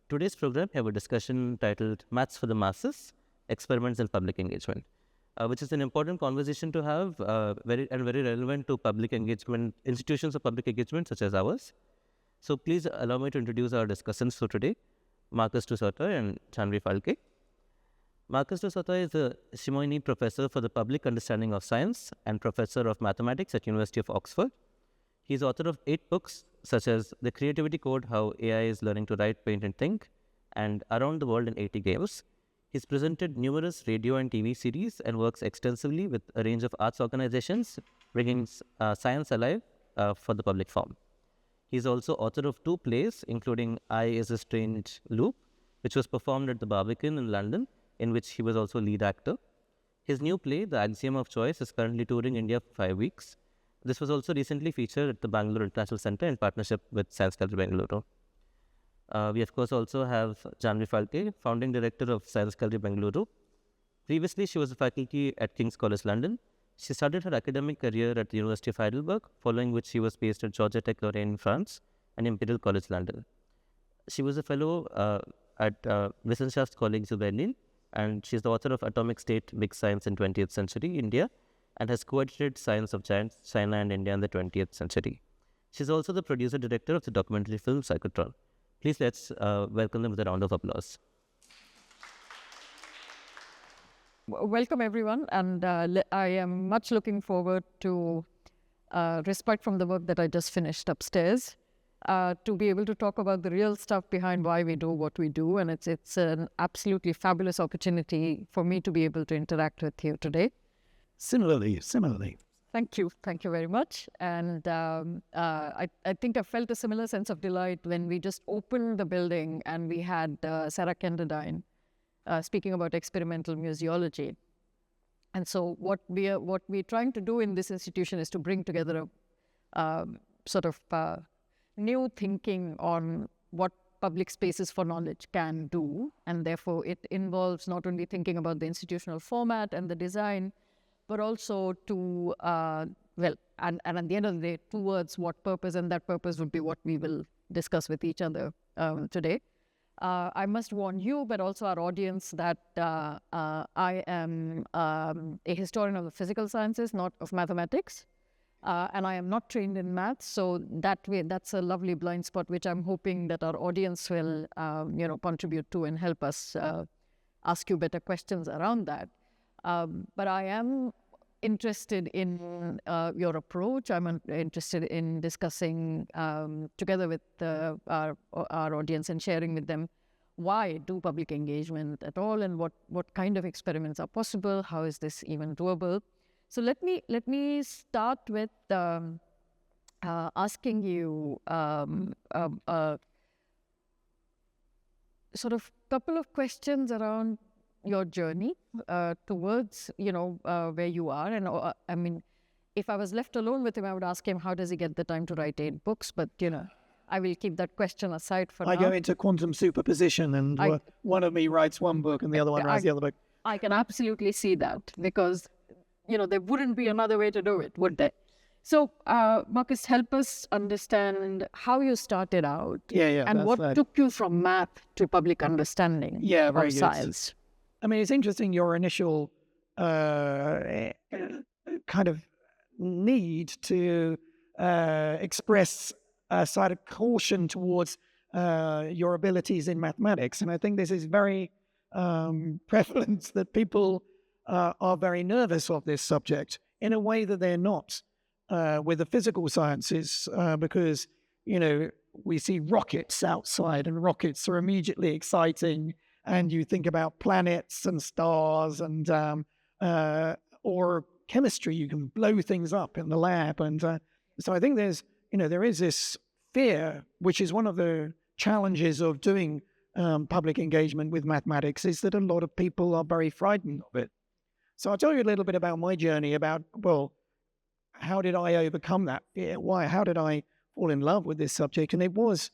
Today's program, we have a discussion titled Maths for the Masses, Experiments in Public Engagement, which is an important conversation to have, very relevant to public engagement, institutions of public engagement such as ours. So please allow me to introduce our discussants for today, Marcus de Sautoy and Jahnavi Phalkey. Marcus de Sautoy is a Simoini Professor for the Public Understanding of Science and Professor of Mathematics at University of Oxford. He is author of 8 books, such as The Creativity Code, How AI is Learning to Write, Paint and Think, and Around the World in 80 Games. He's presented numerous radio and TV series and works extensively with a range of arts organizations, bringing science alive for the public forum. He's also author of 2 plays, including I Is a Strange Loop, which was performed at the Barbican in London, in which he was also lead actor. His new play, The Axiom of Choice, is currently touring India for 5 weeks. This was also recently featured at the Bangalore International Centre in partnership with Science Gallery Bengaluru. We of course also have Jahnavi Phalkey, founding director of Science Gallery Bengaluru. Previously, she was a faculty at King's College London. She started her academic career at the University of Heidelberg, following which she was based at Georgia Tech Lorraine in France and Imperial College London. She was a fellow at Wissenschaft College of Berlin, and she's the author of Atomic State, Big Science in 20th Century India, and has co-edited Science of Giants, China and India in the 20th Century. She's also the producer-director of the documentary film Psychotron. Please let's welcome them with a round of applause. Welcome everyone, and I am much looking forward to respite from the work that I just finished upstairs, to be able to talk about the real stuff behind why we do what we do, and it's an absolutely fabulous opportunity for me to be able to interact with you today. Similarly. Thank you very much. And I think I felt a similar sense of delight when we just opened the building and we had Sarah Kenderdine speaking about experimental museology. And so what we're trying to do in this institution is to bring together a sort of new thinking on what public spaces for knowledge can do. And therefore, it involves not only thinking about the institutional format and the design, but also to, and at the end of the day, towards what purpose, and that purpose would be what we will discuss with each other today. I must warn you, but also our audience, that I am a historian of the physical sciences, not of mathematics, and I am not trained in maths, so that's a lovely blind spot, which I'm hoping that our audience will, contribute to and help us ask you better questions around that. But I am interested in your approach. I'm interested in discussing together with our audience and sharing with them why do public engagement at all, and what kind of experiments are possible. How is this even doable? So let me start with asking you sort of couple of questions around your journey towards, where you are. And I mean, if I was left alone with him, I would ask him, how does he get the time to write 8 books? But, I will keep that question aside for now. I go into quantum superposition, and one of me writes one book and the other one writes the other book. I can absolutely see that, because, there wouldn't be another way to do it, would there? So, Marcus, help us understand how you started out, and what took you from math to public understanding of science. I mean, it's interesting, your initial kind of need to express a side of caution towards your abilities in mathematics. And I think this is very prevalent, that people are very nervous of this subject in a way that they're not with the physical sciences, because, we see rockets outside, and rockets are immediately exciting. And you think about planets and stars, and or chemistry, you can blow things up in the lab. And so I think there is this fear, which is one of the challenges of doing public engagement with mathematics, is that a lot of people are very frightened of it. So I'll tell you a little bit about my journey, about, how did I overcome that fear? How did I fall in love with this subject? And it was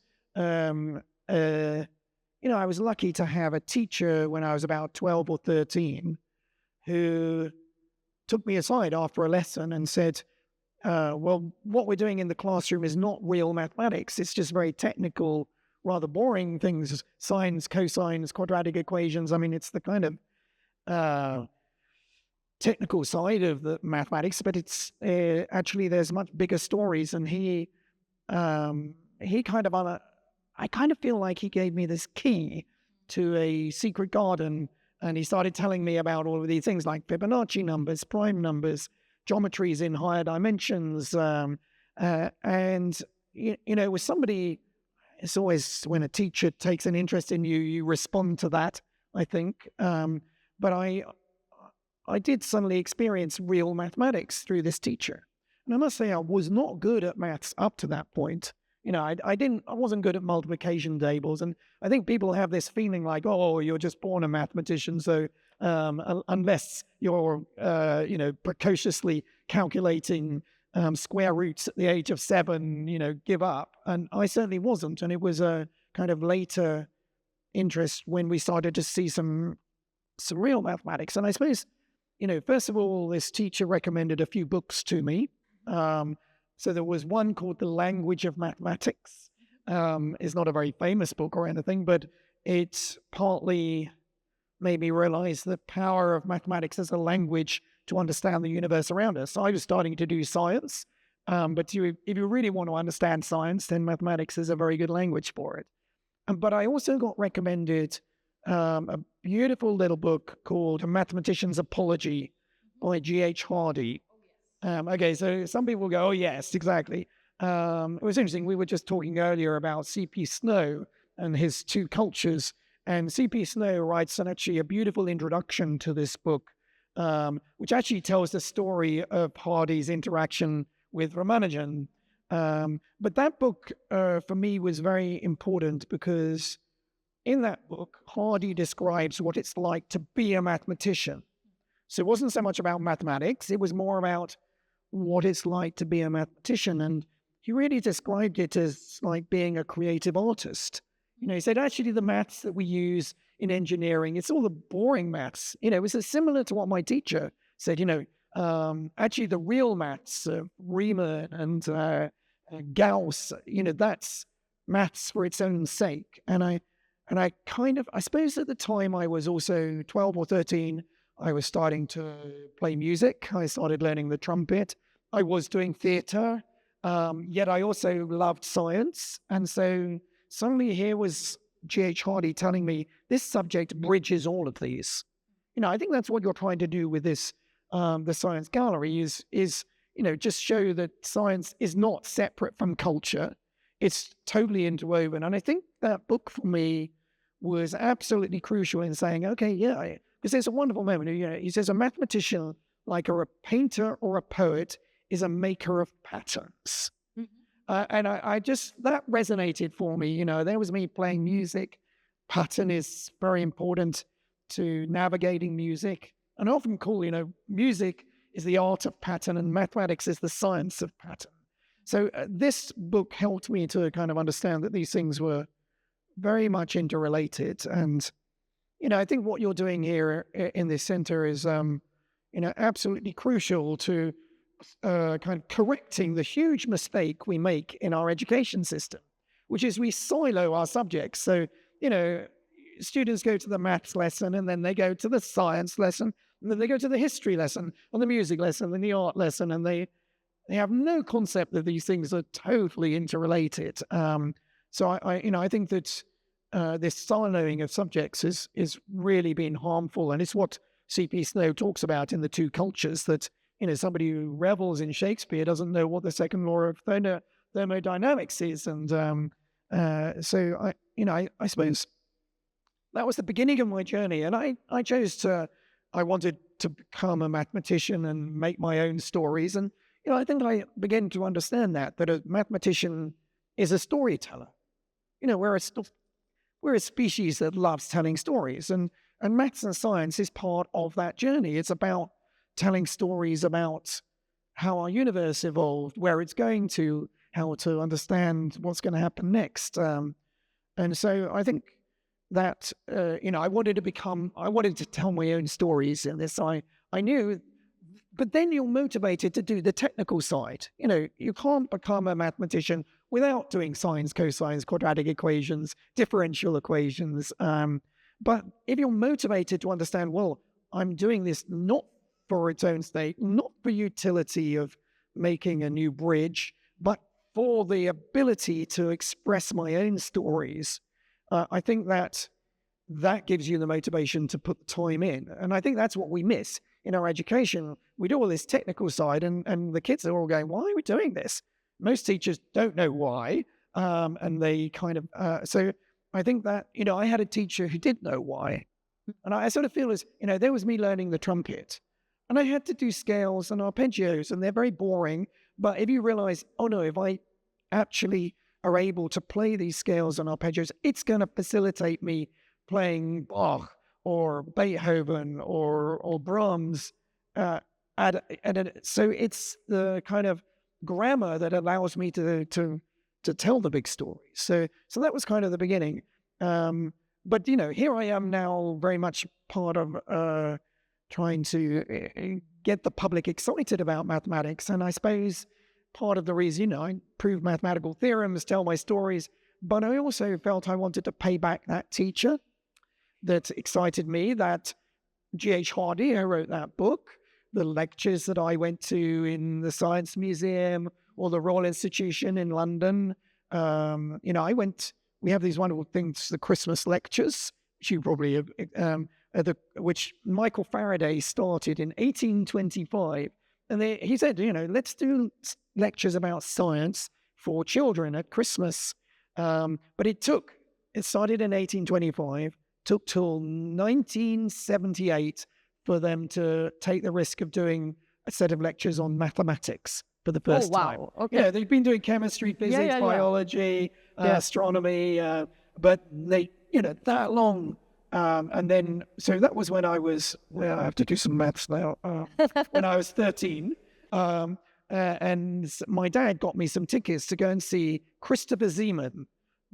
I was lucky to have a teacher when I was about 12 or 13 who took me aside after a lesson and said, what we're doing in the classroom is not real mathematics. It's just very technical rather boring things, sines, cosines, quadratic equations. I mean, it's the kind of technical side of the mathematics, but it's actually there's much bigger stories. And he kind of I kind of feel like he gave me this key to a secret garden, and he started telling me about all of these things like Fibonacci numbers, prime numbers, geometries in higher dimensions, and with somebody, it's always when a teacher takes an interest in you, you respond to that, I think. But I did suddenly experience real mathematics through this teacher. And I must say I was not good at maths up to that point. I wasn't good at multiplication tables. And I think people have this feeling like, oh, you're just born a mathematician. So unless you're, precociously calculating square roots at the age of 7, give up. And I certainly wasn't. And it was a kind of later interest when we started to see some real mathematics. And I suppose, first of all, this teacher recommended a few books to me. So there was one called The Language of Mathematics. It's not a very famous book or anything, but it partly made me realize the power of mathematics as a language to understand the universe around us. So I was starting to do science, but if you really want to understand science, then mathematics is a very good language for it. But I also got recommended a beautiful little book called A Mathematician's Apology by G.H. Hardy. Okay, so some people go, oh, yes, exactly. It was interesting. We were just talking earlier about C.P. Snow and his two cultures. And C.P. Snow writes actually a beautiful introduction to this book, which actually tells the story of Hardy's interaction with Ramanujan. But that book, for me, was very important because in that book, Hardy describes what it's like to be a mathematician. So it wasn't so much about mathematics. It was more about what it's like to be a mathematician. And he really described it as like being a creative artist. He said, actually, the maths that we use in engineering, it's all the boring maths. It was similar to what my teacher said, actually the real maths, Riemann and Gauss, that's maths for its own sake. And I suppose at the time I was also 12 or 13, I was starting to play music. I started learning the trumpet. I was doing theatre, yet I also loved science. And so suddenly here was G.H. Hardy telling me this subject bridges all of these. I think that's what you're trying to do with this, the Science Gallery is just show that science is not separate from culture. It's totally interwoven. And I think that book for me was absolutely crucial in saying, okay, yeah, because there's a wonderful moment. He says a mathematician, like a painter or a poet, is a maker of patterns. And I just, that resonated for me. There was me playing music. Pattern is very important to navigating music. And I often call, music is the art of pattern and mathematics is the science of pattern. So this book helped me to kind of understand that these things were very much interrelated. And, I think what you're doing here in this center is, absolutely crucial to kind of correcting the huge mistake we make in our education system, which is we silo our subjects. So, students go to the maths lesson and then they go to the science lesson and then they go to the history lesson and the music lesson and the art lesson, and they have no concept that these things are totally interrelated. So I think that this siloing of subjects is really been harmful, and it's what C.P. Snow talks about in The Two Cultures, that somebody who revels in Shakespeare doesn't know what the second law of thermodynamics is. And so I suppose that was the beginning of my journey. And I wanted to become a mathematician and make my own stories. And, I think I began to understand that a mathematician is a storyteller. We're a species that loves telling stories. And maths and science is part of that journey. It's about telling stories about how our universe evolved, where it's going to, how to understand what's going to happen next. And so I think that, I wanted to tell my own stories in this. I knew, but then you're motivated to do the technical side. You can't become a mathematician without doing sines, cosines, quadratic equations, differential equations. But if you're motivated to understand, well, I'm doing this not for its own sake, not for utility of making a new bridge, but for the ability to express my own stories, I think that gives you the motivation to put the time in. And I think that's what we miss in our education. We do all this technical side, and the kids are all going, why are we doing this? Most teachers don't know why. And they kind of, so I think that, I had a teacher who did know why. And I sort of feel as, there was me learning the trumpet. And I had to do scales and arpeggios, and they're very boring. But if you realize, oh no, if I actually are able to play these scales and arpeggios, it's going to facilitate me playing Bach or Beethoven or Brahms. So it's the kind of grammar that allows me to tell the big story. So that was kind of the beginning. But, here I am now very much part of trying to get the public excited about mathematics. And I suppose part of the reason, I prove mathematical theorems, tell my stories, but I also felt I wanted to pay back that teacher that excited me, that G.H. Hardy, who wrote that book, the lectures that I went to in the Science Museum or the Royal Institution in London. We have these wonderful things, the Christmas lectures, which you probably have, which Michael Faraday started in 1825. And he said, let's do lectures about science for children at Christmas. But it started in 1825, took till 1978 for them to take the risk of doing a set of lectures on mathematics for the first time. Okay. They've been doing chemistry, physics, biology, astronomy, but they, that long. And then, so that was when I have to do some maths now, when I was 13. And my dad got me some tickets to go and see Christopher Zeeman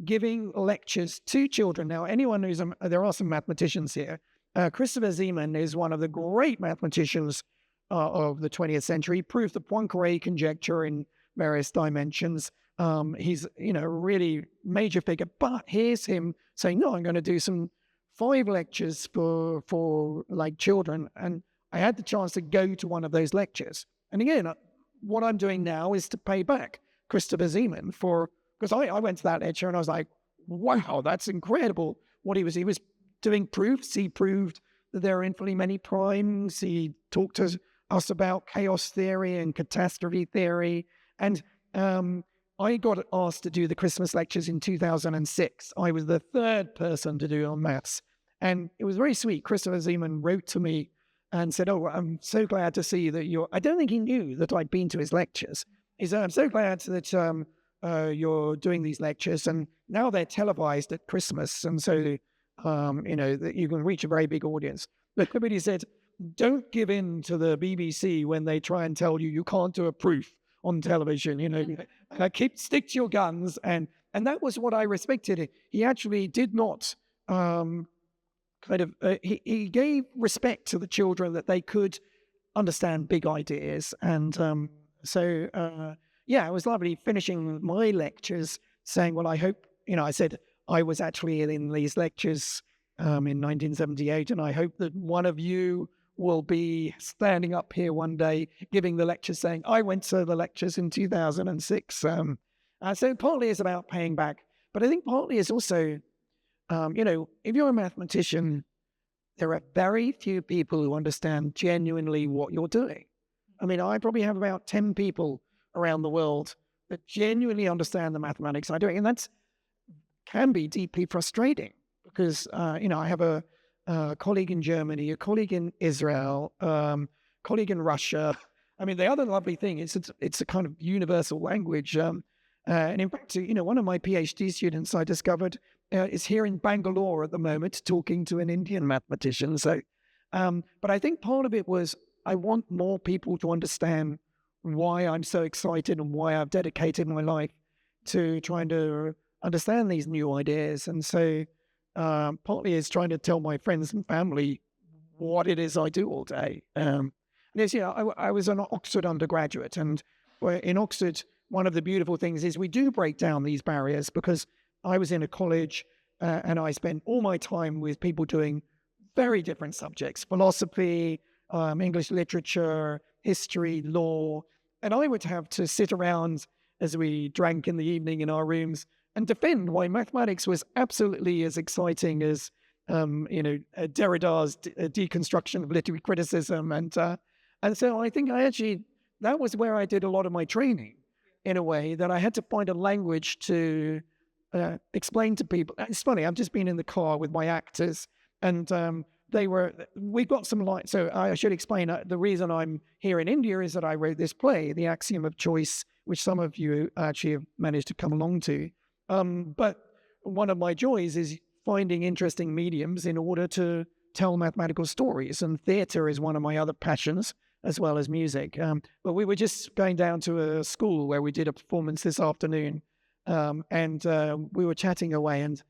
giving lectures to children. Now, anyone who's, there are some mathematicians here. Christopher Zeeman is one of the great mathematicians of the 20th century. He proved the Poincare conjecture in various dimensions. He's, a really major figure. But here's him saying, no, I'm going to do some 5 lectures for like children. And I had the chance to go to one of those lectures. And again, what I'm doing now is to pay back Christopher Zeeman because I went to that lecture and I was like, wow, that's incredible. He was doing proofs. He proved that there are infinitely many primes. He talked to us about chaos theory and catastrophe theory. And I got asked to do the Christmas lectures in 2006. I was the 3rd person to do it on maths. And it was very sweet. Christopher Zeeman wrote to me and said, oh, I'm so glad to see that I don't think he knew that I'd been to his lectures. He said, I'm so glad that you're doing these lectures, and now they're televised at Christmas. And so, that you can reach a very big audience. But he said, don't give in to the BBC when they try and tell you can't do a proof on television, stick to your guns. And that was what I respected. He actually did not he gave respect to the children that they could understand big ideas. And it was lovely finishing my lectures saying, well, I hope, I said I was actually in these lectures in 1978, and I hope that one of you will be standing up here one day giving the lectures saying, I went to the lectures in 2006. So partly it's about paying back, but I think partly it's also, if you're a mathematician, there are very few people who understand genuinely what you're doing. I mean, I probably have about 10 people around the world that genuinely understand the mathematics I'm doing, and that can be deeply frustrating because, I have a colleague in Germany, a colleague in Israel, colleague in Russia. I mean, the other lovely thing is it's a kind of universal language. And in fact, one of my PhD students I discovered is here in Bangalore at the moment talking to an Indian mathematician. So, but I think part of it was I want more people to understand why I'm so excited and why I've dedicated my life to trying to understand these new ideas. And so partly is trying to tell my friends and family what it is I do all day. I was an Oxford undergraduate, and in Oxford one of the beautiful things is we do break down these barriers, because I was in a college and I spent all my time with people doing very different subjects: philosophy, English literature, history, law. And I would have to sit around as we drank in the evening in our rooms and defend why mathematics was absolutely as exciting as, Derrida's deconstruction of literary criticism. And so I think that was where I did a lot of my training, in a way, that I had to find a language to explain to people. It's funny, I've just been in the car with my actors, and we got some light. So I should explain, the reason I'm here in India is that I wrote this play, The Axiom of Choice, which some of you actually have managed to come along to. But one of my joys is finding interesting mediums in order to tell mathematical stories, and theatre is one of my other passions, as well as music. But we were just going down to a school where we did a performance this afternoon, and we were chatting away, and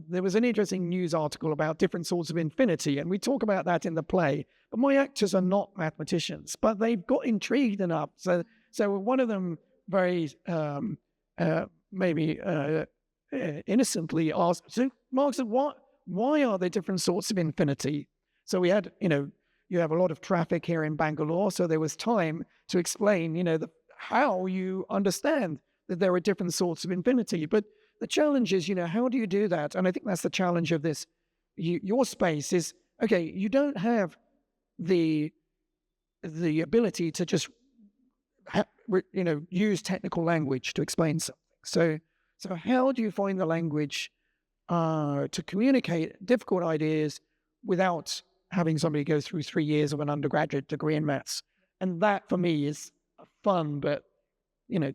there was an interesting news article about different sorts of infinity, and we talk about that in the play. But my actors are not mathematicians, but they've got intrigued enough. So one of them very maybe innocently asked, "So, Mark, why are there different sorts of infinity?" So we had, you have a lot of traffic here in Bangalore, so there was time to explain, how you understand that there are different sorts of infinity. But the challenge is, how do you do that? And I think that's the challenge of this. Your space is, okay, you don't have the ability to just, use technical language to explain something. So how do you find the language to communicate difficult ideas without having somebody go through 3 years of an undergraduate degree in maths? And that, for me, is a fun but,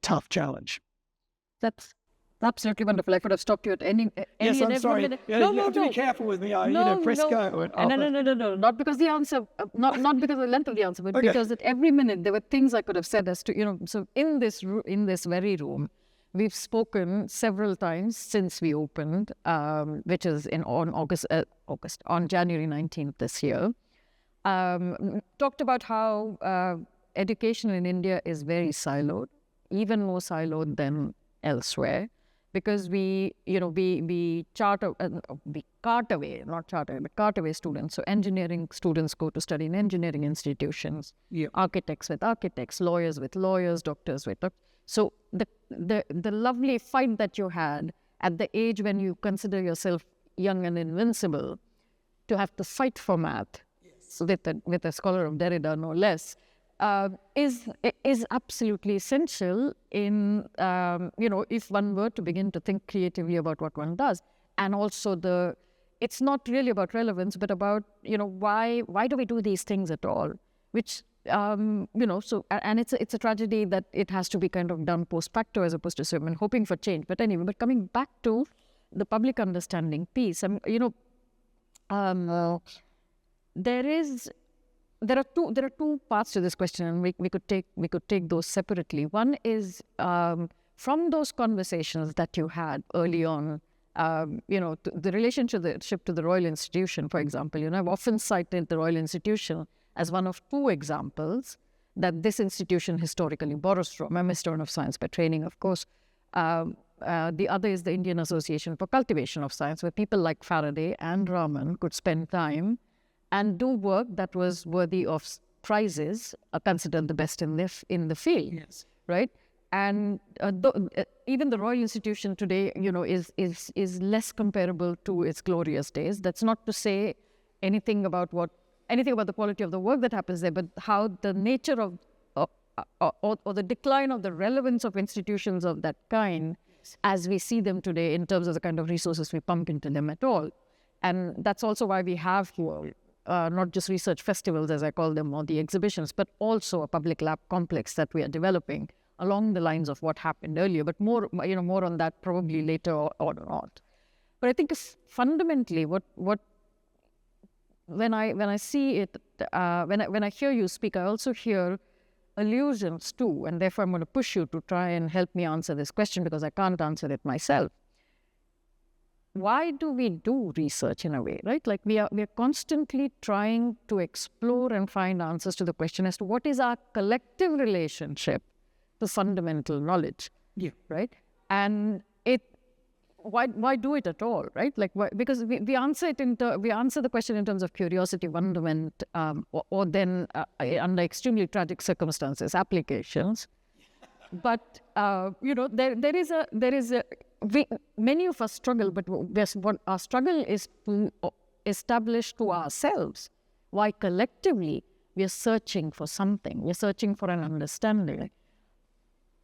tough challenge. That's absolutely wonderful. I could have stopped you at any yes, I'm sorry. minute. You have to be careful with me. Press go. No. Not because the answer, not because of the length of the answer, but because at every minute there were things I could have said as to, So in this very room, we've spoken several times since we opened, which is on January 19th this year. Talked about how education in India is very siloed, even more siloed than elsewhere, because we cart away students. So engineering students go to study in engineering institutions, architects with architects, lawyers with lawyers, doctors with doctors. So the lovely fight that you had at the age when you consider yourself young and invincible, to have to fight for math, with a scholar of Derrida, no less, is absolutely essential in, if one were to begin to think creatively about what one does. And also it's not really about relevance, but about, why do we do these things at all? Which, and it's a tragedy that it has to be kind of done post facto as opposed to hoping for change. But anyway, coming back to the public understanding piece, there are two parts to this question, and we could take those separately. One is from those conversations that you had early on, the relationship to the Royal Institution, for example. I've often cited the Royal Institution as one of two examples that this institution historically borrows from. I'm a historian of science by training, of course. The other is the Indian Association for Cultivation of Science, where people like Faraday and Raman could spend time and do work that was worthy of prizes, considered the best in the field. Yes. Right? And even the Royal Institution today, is less comparable to its glorious days. That's not to say anything about the quality of the work that happens there, but how the nature of or the decline of the relevance of institutions of that kind, as we see them today, in terms of the kind of resources we pump into them at all. And that's also why we have here not just research festivals, as I call them, or the exhibitions, but also a public lab complex that we are developing along the lines of what happened earlier, but more on that probably later or not. But I think fundamentally when I see it, when I hear you speak, I also hear allusions to, and therefore I'm going to push you to try and help me answer this question, because I can't answer it myself. Why do we do research in a way, right? Like we are constantly trying to explore and find answers to the question as to what is our collective relationship to fundamental knowledge. Yeah. Right. And why do it at all, right? Like, because we answer it we answer the question in terms of curiosity, wonderment, or then under extremely tragic circumstances, applications. But there is a many of us struggle, but what our struggle is to establish to ourselves why collectively we are searching for something, we are searching for an understanding.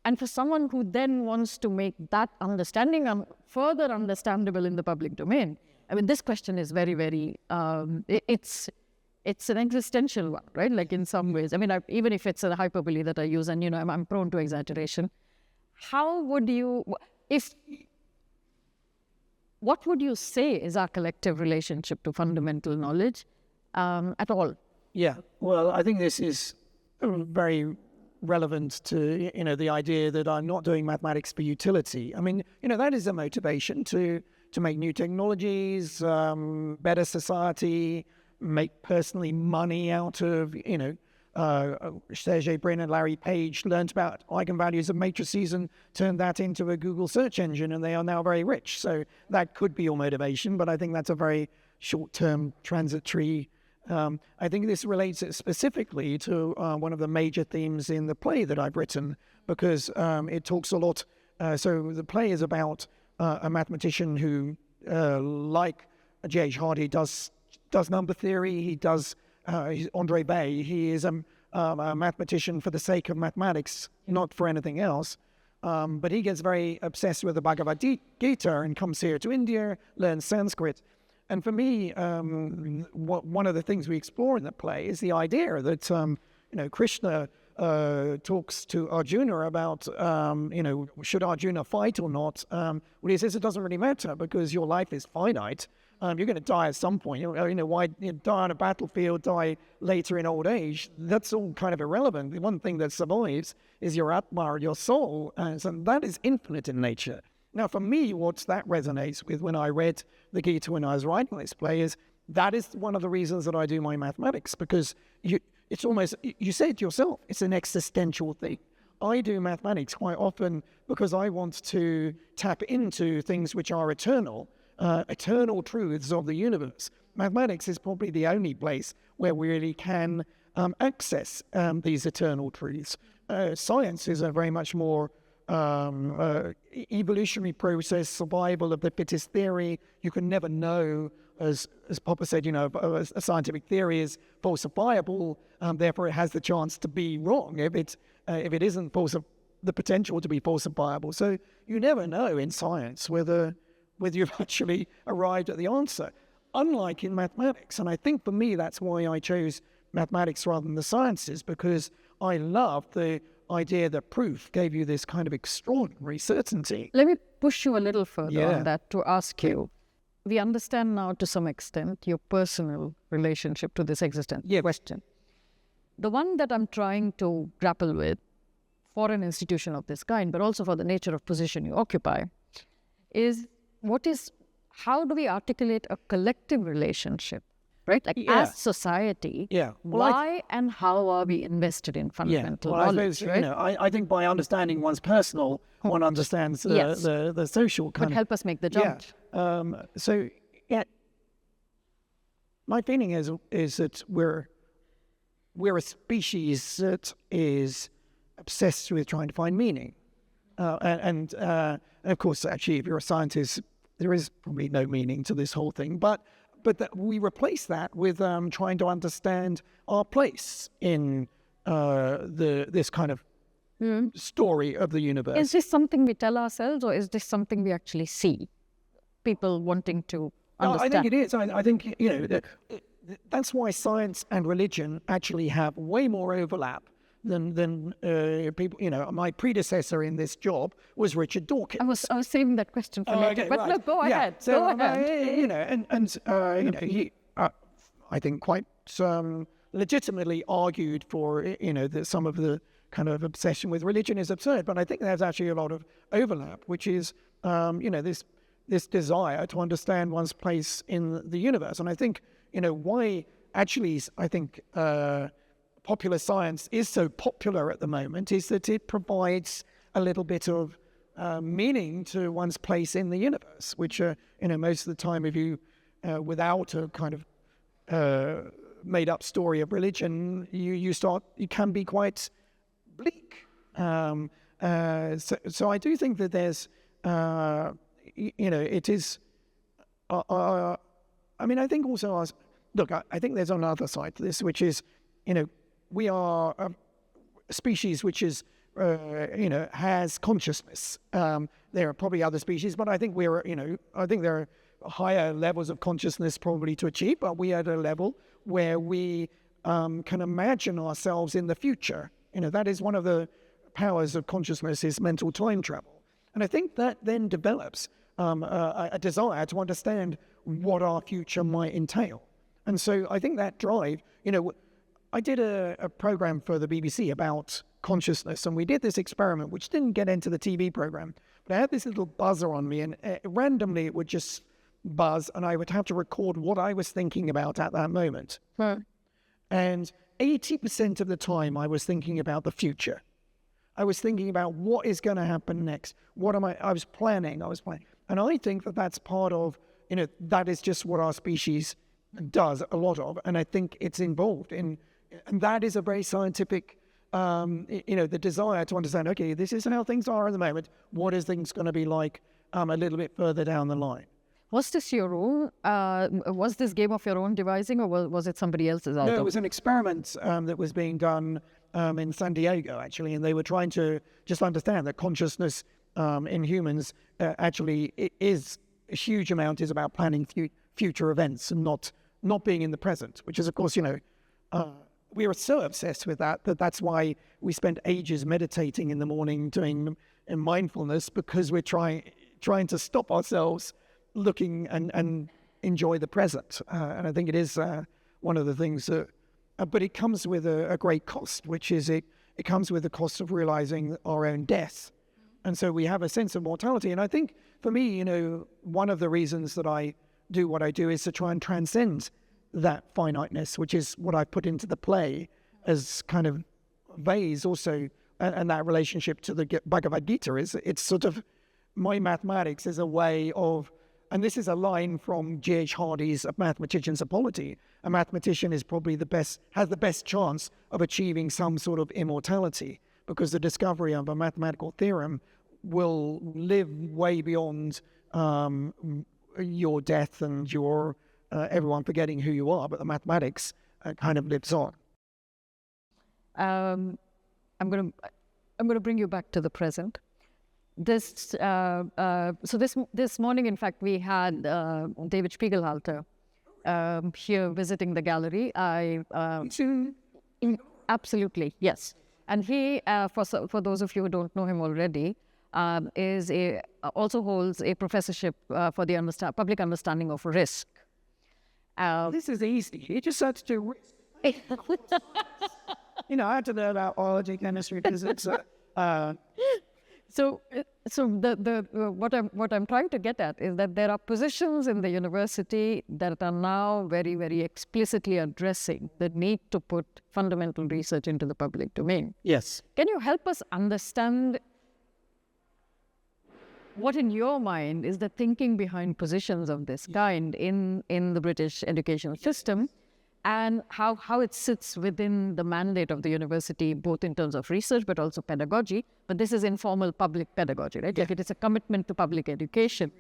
And for someone who then wants to make that understanding further understandable in the public domain, I mean, this question is very, very, it's an existential one, right? Like in some ways, I mean, even if it's a hyperbole that I use, and, I'm prone to exaggeration, what would you say is our collective relationship to fundamental knowledge at all? Yeah, well, I think this is very relevant to, the idea that I'm not doing mathematics for utility. I mean, that is a motivation to make new technologies, better society, make personally money out of, Sergey Brin and Larry Page learned about eigenvalues of matrices and turned that into a Google search engine, and they are now very rich. So that could be your motivation, but I think that's a very short-term, transitory. I think this relates specifically to one of the major themes in the play that I've written, because it talks a lot. So the play is about a mathematician who, like J.H. Hardy, does number theory. He does Andre Bay. He is a mathematician for the sake of mathematics, not for anything else. But he gets very obsessed with the Bhagavad Gita and comes here to India, learns Sanskrit. And for me, one of the things we explore in the play is the idea that, Krishna talks to Arjuna about, should Arjuna fight or not? Well, he says it doesn't really matter because your life is finite. You're going to die at some point. Why die on a battlefield, die later in old age? That's all kind of irrelevant. The one thing that survives is your Atma, or your soul. So that is infinite in nature. Now, for me, what that resonates with when I read the Gita when I was writing this play is that is one of the reasons that I do my mathematics, because it's almost, you say it yourself, it's an existential thing. I do mathematics quite often because I want to tap into things which are eternal truths of the universe. Mathematics is probably the only place where we really can access these eternal truths. Science is a very much more evolutionary process, survival of the fittest theory. You can never know, as Popper said, a scientific theory is falsifiable, therefore it has the chance to be wrong if it isn't the potential to be falsifiable. So you never know in science whether you've actually arrived at the answer, unlike in mathematics. And I think for me that's why I chose mathematics rather than the sciences, because I love the idea that proof gave you this kind of extraordinary certainty. Let me push you a little further on that to ask you. We understand now to some extent your personal relationship to this existential question. The one that I'm trying to grapple with for an institution of this kind, but also for the nature of position you occupy, is how do we articulate a collective relationship? Right? Like as society, why and how are we invested in fundamental knowledge? I suppose, I think by understanding one's personal, one understands the social kind But help us make the jump. My feeling is that we're a species that is obsessed with trying to find meaning. And of course, actually, if you're a scientist, there is probably no meaning to this whole thing. But that we replace that with trying to understand our place in this kind of story of the universe. Is this something we tell ourselves, or is this something we actually see? People wanting to understand. I think it is. I think, that's why science and religion actually have way more overlap than people. My predecessor in this job was Richard Dawkins. I was saving that question for later. Okay, but right. no, go ahead. So, go ahead. He, I think, quite legitimately argued for, that some of the kind of obsession with religion is absurd. But I think there's actually a lot of overlap, which is, this desire to understand one's place in the universe. And I think, why actually, I think popular science is so popular at the moment is that it provides a little bit of meaning to one's place in the universe, which, most of the time, if you, without a kind of made-up story of religion, you can be quite bleak. So I do think that there's, it is. I think also, I think there's another side to this, which is, we are a species which is, has consciousness. There are probably other species, but I think I think there are higher levels of consciousness probably to achieve, but we are at a level where we can imagine ourselves in the future. That is one of the powers of consciousness, is mental time travel. And I think that then develops a desire to understand what our future might entail. And so I think that drive, I did a program for the BBC about consciousness, and we did this experiment, which didn't get into the TV program, but I had this little buzzer on me, and randomly it would just buzz, and I would have to record what I was thinking about at that moment. And 80% of the time I was thinking about the future. I was thinking about what is going to happen next. I was planning. And I think that that's part of, that is just what our species does a lot of. And I think it's involved in, and that is a very scientific, the desire to understand, okay, this is how things are at the moment. What is things going to be like a little bit further down the line? Was this your own, was this game of your own devising, or was it somebody else's? No, it was an experiment that was being done in San Diego, actually, and they were trying to just understand that consciousness in humans actually is a huge amount is about planning future events and not being in the present, which is, of course, we were so obsessed with that's why we spent ages meditating in the morning doing mindfulness, because we're trying to stop ourselves looking and enjoy the present. And I think it is one of the things that, but it comes with a great cost, which is it comes with the cost of realizing our own death. And so we have a sense of mortality. And I think for me, one of the reasons that I do what I do is to try and transcend that finiteness, which is what I put into the play as kind of ways also, and that relationship to the Bhagavad Gita it's sort of, my mathematics is a way of, and this is a line from G.H. Hardy's A Mathematician's Apology. A mathematician is probably has the best chance of achieving some sort of immortality, because the discovery of a mathematical theorem will live way beyond your death and your everyone forgetting who you are, but the mathematics kind of lives on. I'm going to bring you back to the present. This morning, in fact, we had David Spiegelhalter here visiting the gallery. Absolutely, yes. And he, for those of you who don't know him already, also holds a professorship for the public understanding of risk. This is easy. You just have to do risk. I have to know about biology, chemistry, physics. So what I'm trying to get at is that there are positions in the university that are now very, very explicitly addressing the need to put fundamental research into the public domain. Yes. Can you help us understand what, in your mind, is the thinking behind positions of this kind in the British education system, and how it sits within the mandate of the university, both in terms of research but also pedagogy? But this is informal public pedagogy, right? Yeah. Like it is a commitment to public education.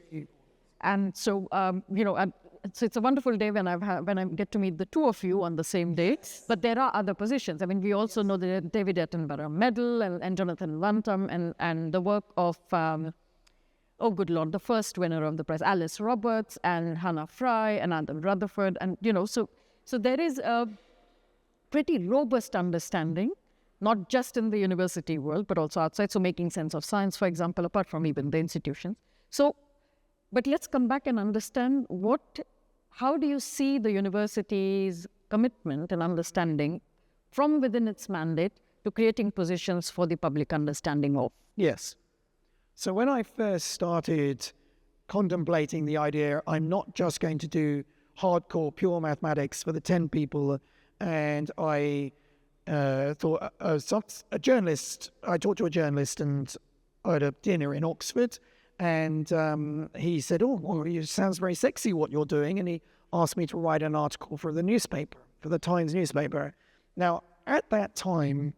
And so, so it's a wonderful day when I get to meet the two of you on the same day. But there are other positions. I mean, we also know the David Attenborough Medal and Jonathan Lantham and the work of, oh good Lord, the first winner of the prize, Alice Roberts and Hannah Fry and Adam Rutherford. And, so there is a pretty robust understanding, not just in the university world, but also outside. So making sense of science, for example, apart from even the institutions. So, but let's come back and understand how do you see the university's commitment and understanding from within its mandate to creating positions for the public understanding of? Yes. So when I first started contemplating the idea, I'm not just going to do hardcore pure mathematics for the 10 people, and I thought a journalist. I talked to a journalist and I had a dinner in Oxford, and he said, "Oh, well, it sounds very sexy what you're doing," and he asked me to write an article for the newspaper, for the Times newspaper. Now, at that time,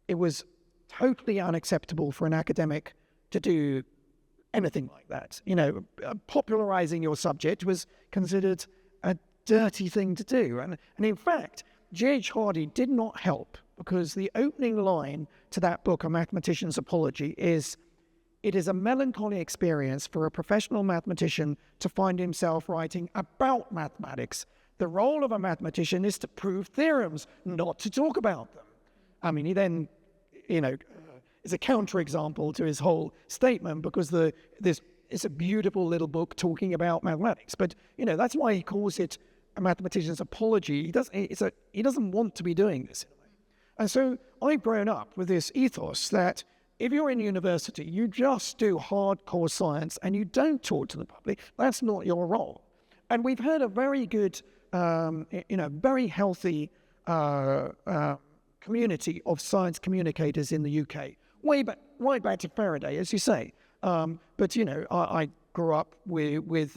it was totally unacceptable for an academic to do anything like that. Popularizing your subject was considered a dirty thing to do. And in fact, J.H. Hardy did not help, because the opening line to that book, A Mathematician's Apology, is, "It is a melancholy experience for a professional mathematician to find himself writing about mathematics. The role of a mathematician is to prove theorems, not to talk about them." I mean, he then, is a counterexample to his whole statement, because it's a beautiful little book talking about mathematics. But, that's why he calls it A Mathematician's Apology. He doesn't want to be doing this. And so I've grown up with this ethos that if you're in university, you just do hardcore science and you don't talk to the public. That's not your role. And we've had a very good, very healthy community of science communicators in the UK. Way back to Faraday, as you say. But, I grew up with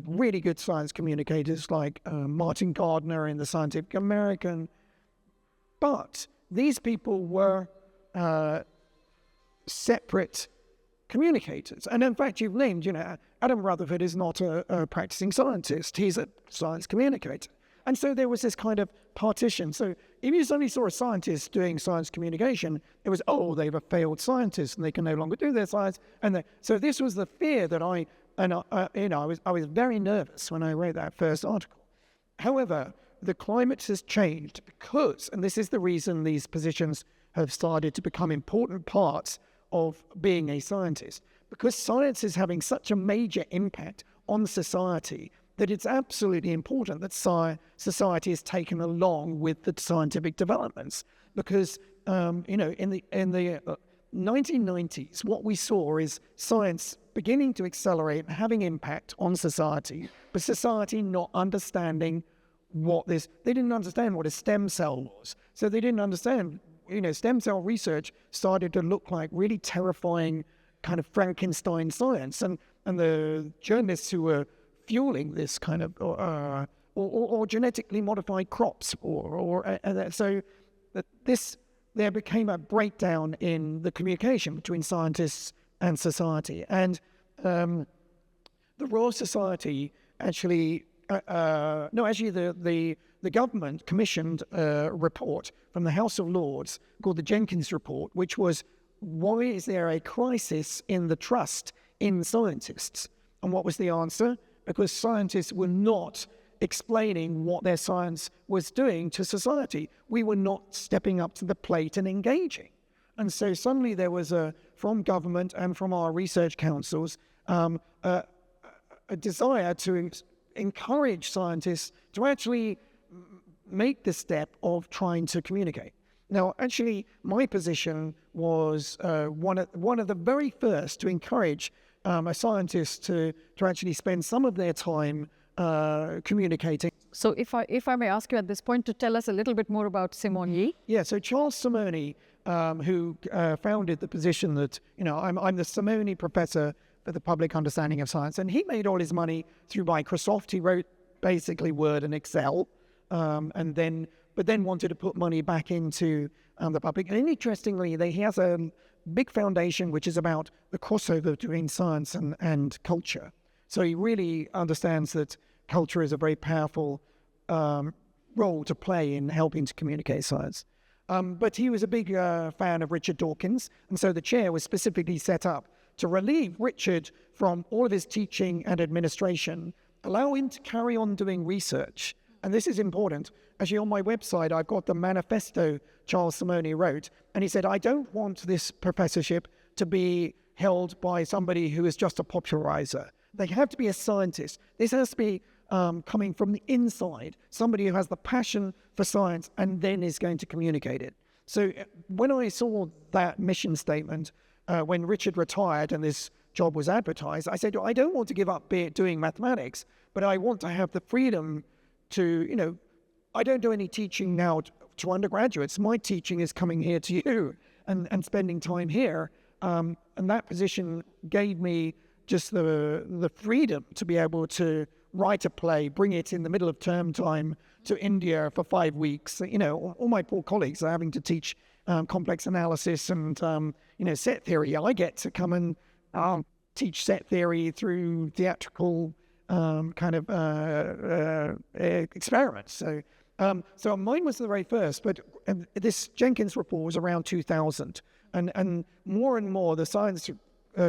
really good science communicators like Martin Gardner in the Scientific American. But these people were separate communicators. And in fact, you've named, Adam Rutherford is not a practicing scientist. He's a science communicator. And so there was this kind of partition. So if you suddenly saw a scientist doing science communication, it was, they've a failed scientist and they can no longer do their science. So this was the fear that I was very nervous when I wrote that first article. However, the climate has changed because, and this is the reason these positions have started to become important parts of being a scientist, because science is having such a major impact on society that it's absolutely important that society is taken along with the scientific developments. Because, in the 1990s, what we saw is science beginning to accelerate and having impact on society, but society not understanding they didn't understand what a stem cell was. So they didn't understand, stem cell research started to look like really terrifying kind of Frankenstein science. And the journalists who were fueling this kind of, or genetically modified crops, so that there became a breakdown in the communication between scientists and society. And the Royal Society actually, the government commissioned a report from the House of Lords called the Jenkins Report, which was, why is there a crisis in the trust in scientists? And what was the answer? Because scientists were not explaining what their science was doing to society. We were not stepping up to the plate and engaging. And so suddenly there was from government and from our research councils, a desire to encourage scientists to actually make the step of trying to communicate. Now, actually, my position was one of the very first to encourage a scientist to actually spend some of their time communicating. So if I may ask you at this point to tell us a little bit more about Simone Yi. Yeah, so Charles Simone, who founded the position that, I'm the Simone Professor for the Public Understanding of Science, and he made all his money through Microsoft. He wrote basically Word and Excel, but then wanted to put money back into the public. And interestingly, he has a big foundation which is about the crossover between science and culture. So he really understands that culture is a very powerful role to play in helping to communicate science. But he was a big fan of Richard Dawkins, and so the chair was specifically set up to relieve Richard from all of his teaching and administration, allow him to carry on doing research. And this is important. Actually, on my website, I've got the manifesto Charles Simone wrote, and he said, I don't want this professorship to be held by somebody who is just a popularizer. They have to be a scientist. This has to be coming from the inside, somebody who has the passion for science and then is going to communicate it. So when I saw that mission statement, when Richard retired and this job was advertised, I said, I don't want to give up doing mathematics, but I want to have the freedom to, I don't do any teaching now to undergraduates. My teaching is coming here to you and spending time here. And that position gave me just the freedom to be able to write a play, bring it in the middle of term time to India for 5 weeks. All my poor colleagues are having to teach complex analysis and, set theory. I get to come and teach set theory through theatrical experiments. So mine was the very first, but this Jenkins report was around 2000. And more the science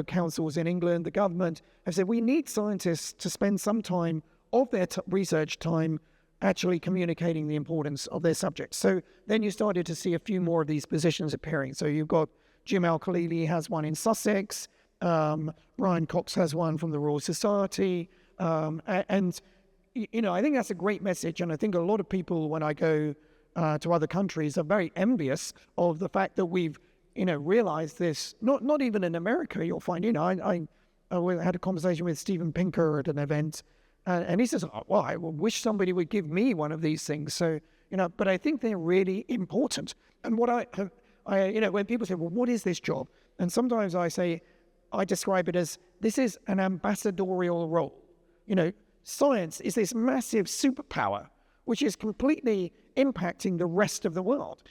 councils in England, the government, have said we need scientists to spend some time of their research time actually communicating the importance of their subjects. So then you started to see a few more of these positions appearing. So you've got Jim Al-Khalili has one in Sussex, Brian Cox has one from the Royal Society, and I think that's a great message. And I think a lot of people, when I go to other countries, are very envious of the fact that we've realized this. Not even in America, you'll find. I had a conversation with Steven Pinker at an event, and he says, "Well, I wish somebody would give me one of these things." So but I think they're really important. And what I when people say, "Well, what is this job?" and sometimes I describe it as this is an ambassadorial role. Science is this massive superpower which is completely impacting the rest of the world,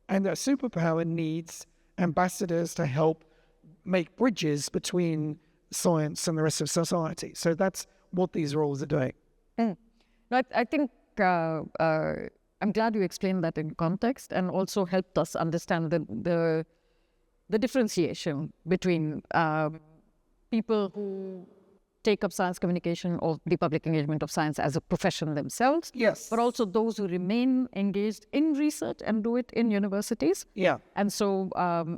and that superpower needs ambassadors to help make bridges between science and the rest of society. So that's what these roles are doing. I think I'm glad you explained that in context and also helped us understand the differentiation between people who take up science communication or the public engagement of science as a profession themselves. Yes. But also those who remain engaged in research and do it in universities. Yeah. And so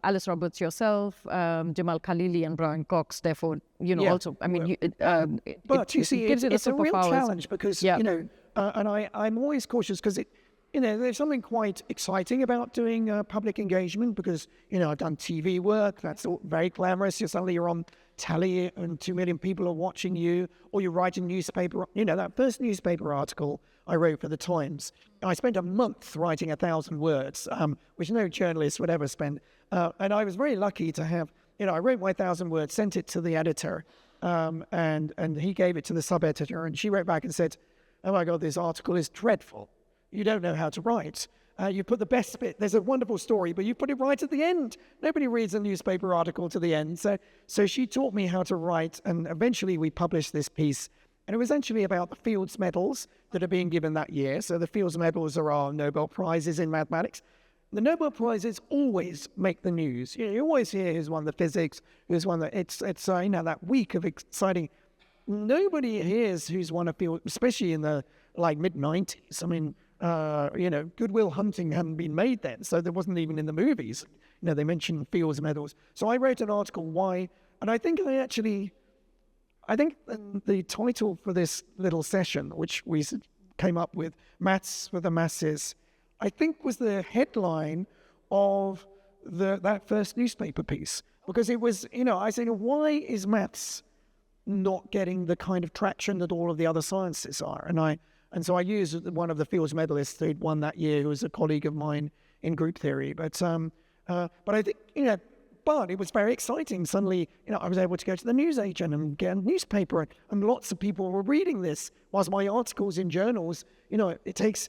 Alice Roberts, yourself, Jamal Khalili and Brian Cox, therefore, also, I mean, but you see, it's a real challenge because, and I'm always cautious because there's something quite exciting about doing public engagement because, I've done TV work, that's all very glamorous. You're on telly and 2 million people are watching you, or you write a newspaper. That first newspaper article I wrote for the Times, I spent a month writing 1,000 words, which no journalist would ever spend. And I was very lucky to have, I wrote my 1,000 words, sent it to the editor, and he gave it to the sub-editor, and she wrote back and said, "Oh my God, this article is dreadful. You don't know how to write. You put the best bit. There's a wonderful story, but you put it right at the end. Nobody reads a newspaper article to the end." So she taught me how to write, and eventually we published this piece. And it was actually about the Fields Medals that are being given that year. So the Fields Medals are our Nobel Prizes in mathematics. The Nobel Prizes always make the news. You always hear who's won the physics, who's won the... It's that week of exciting... Nobody hears who's won a field, especially in the mid-90s. I mean... Good Will Hunting hadn't been made then, so there wasn't even in the movies. They mentioned Fields Medals. So I wrote an article, why, and I think the title for this little session, which we came up with, Maths for the Masses, I think was the headline of that first newspaper piece. Because it was, I said, why is maths not getting the kind of traction that all of the other sciences are? And so I used one of the Fields medalists who'd won that year, who was a colleague of mine in group theory. But I think, but it was very exciting. Suddenly, I was able to go to the newsagent and get a newspaper, and lots of people were reading this. Whilst my articles in journals, it takes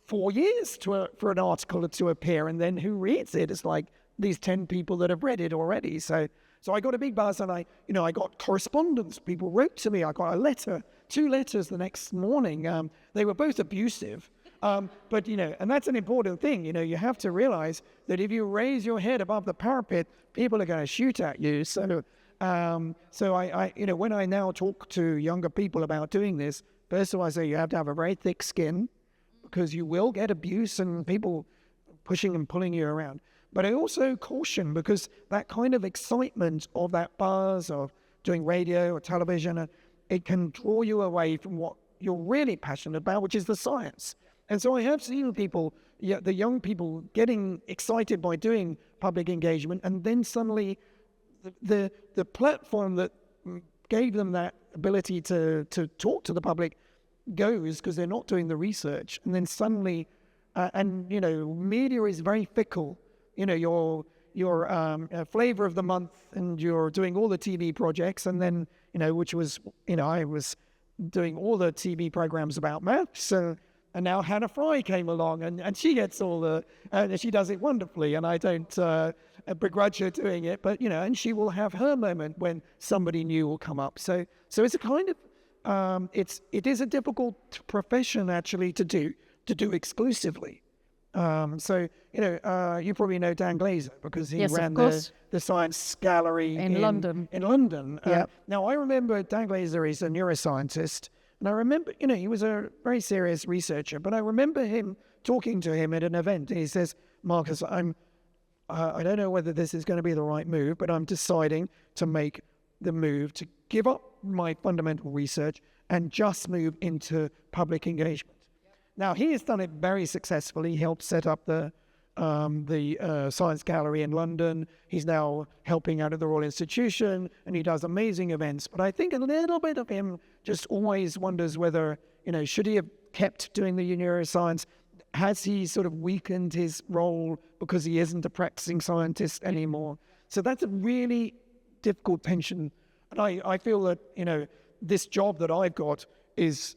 4 years for an article to appear, and then who reads it? It's like these 10 people that have read it already. So I got a big buzz, and I got correspondence. People wrote to me. I got a letter. 2 letters the next morning. They were both abusive, but and that's an important thing. You have to realize that if you raise your head above the parapet, people are going to shoot at you. So I when I now talk to younger people about doing this, first of all, I say you have to have a very thick skin because you will get abuse and people pushing and pulling you around. But I also caution because that kind of excitement of that buzz of doing radio or television, it can draw you away from what you're really passionate about, which is the science. And so I have seen people, the young people, getting excited by doing public engagement, and then suddenly the platform that gave them that ability to talk to the public goes because they're not doing the research. And then suddenly and media is very fickle. Your flavor of the month, and you're doing all the TV projects, and then which was I was doing all the TV programs about maths, and now Hannah Fry came along, and she gets all the she does it wonderfully, and I don't begrudge her doing it, but and she will have her moment when somebody new will come up. So it's a kind of it is a difficult profession actually to do exclusively. You probably know Dan Glazer because he ran the Science Gallery in London. In London. Yeah. Now, I remember Dan Glazer is a neuroscientist, and I remember, he was a very serious researcher, but I remember him talking to him at an event, and he says, Marcus, I don't know whether this is going to be the right move, but I'm deciding to make the move to give up my fundamental research and just move into public engagement. Now, he has done it very successfully. He helped set up the Science Gallery in London. He's now helping out at the Royal Institution, and he does amazing events. But I think a little bit of him just always wonders whether, should he have kept doing the neuroscience? Has he sort of weakened his role because he isn't a practicing scientist anymore? So that's a really difficult tension. And I feel that, this job that I've got is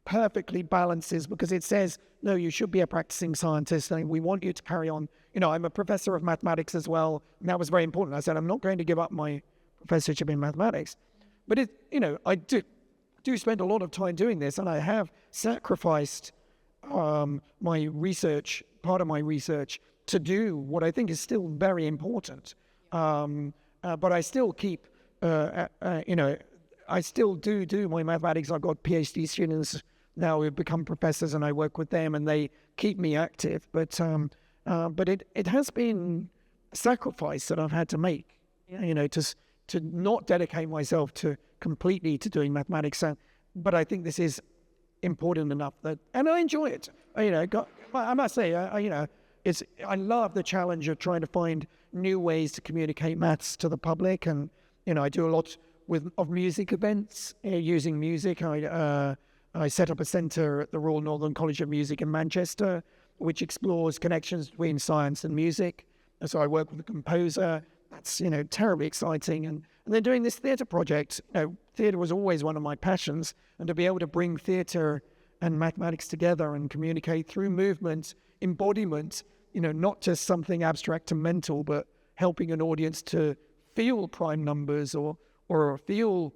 perfectly balances, because it says, no, you should be a practicing scientist, and we want you to carry on. I'm a professor of mathematics as well, and that was very important. I said, I'm not going to give up my professorship in mathematics. But I do spend a lot of time doing this, and I have sacrificed my research, part of my research, to do what I think is still very important. But I still keep, I still do my mathematics. I've got PhD students now who've become professors, and I work with them, and they keep me active. But it has been a sacrifice that I've had to make, to not dedicate myself completely to doing mathematics. But I think this is important enough and I enjoy it. I must say, I love the challenge of trying to find new ways to communicate maths to the public, and I do a lot of music events using music. I set up a centre at the Royal Northern College of Music in Manchester, which explores connections between science and music. And so I work with a composer. That's terribly exciting. And then doing this theatre project. Theatre was always one of my passions, and to be able to bring theatre and mathematics together and communicate through movement, embodiment, not just something abstract and mental, but helping an audience to feel prime numbers or feel